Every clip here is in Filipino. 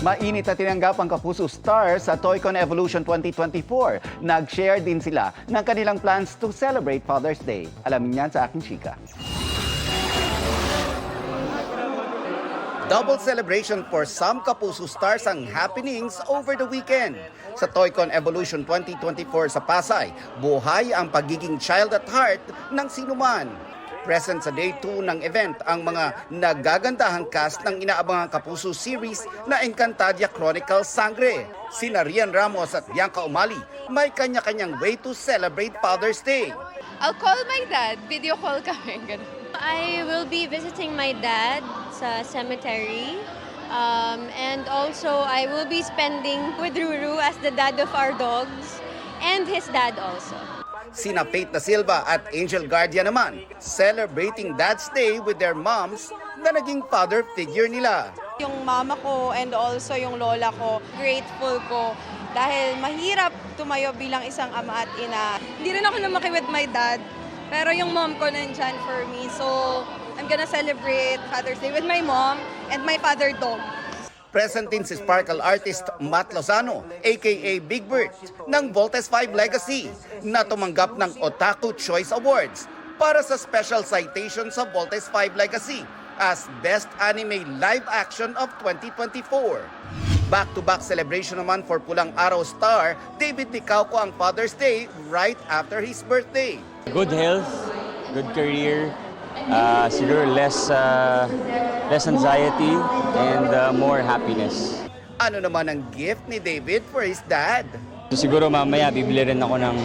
Mainit na tinanggap ang Kapuso Stars sa Toycon Evolution 2024. Nag-share din sila ng kanilang plans to celebrate Father's Day. Alamin niyan sa aking chika. Double celebration for some Kapuso Stars ang happenings over the weekend. Sa Toycon Evolution 2024 sa Pasay, buhay ang pagiging child at heart ng sinuman. Present sa Day 2 ng event ang mga nagagandahang cast ng inaabangang Kapuso series na Encantadia Chronicles Sangre. Sina Rian Ramos at Bianca Umali may kanya-kanyang way to celebrate Father's Day. I'll call my dad. Video call kami. Ganun. I will be visiting my dad sa cemetery. And also, I will be spending with Ruru as the dad of our dogs and his dad also. Sina Faith Da Silva at Angel Guardia naman, celebrating Dad's Day with their moms na naging father figure nila. Yung mama ko and also yung lola ko, grateful ko dahil mahirap tumayo bilang isang ama at ina. Hindi rin ako lumaki with my dad, pero yung mom ko nandyan for me. So, I'm gonna celebrate Father's Day with my mom and my father dog. Present din si Sparkle artist Matt Lozano, aka Big Bird, ng Voltes 5 Legacy, na tumanggap ng Otaku Choice Awards para sa special citation sa Voltes 5 Legacy as Best Anime Live Action of 2024. Back-to-back celebration naman for Pulang Araw star David Nicauco ang Father's Day right after his birthday. Good health, good career, siguro less anxiety and more happiness. Ano naman ang gift ni David for his dad? So siguro mamaya bibili rin ako ng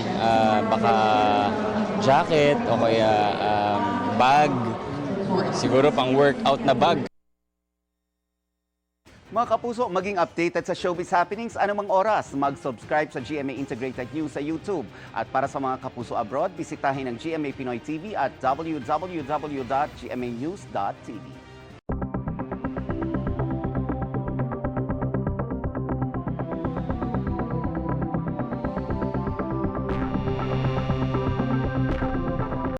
baka jacket o kaya bag, siguro pang workout na bag. Mga kapuso, maging updated sa showbiz happenings anumang oras. Mag-subscribe sa GMA Integrated News sa YouTube. At para sa mga kapuso abroad, bisitahin ang GMA Pinoy TV at www.gmanews.tv.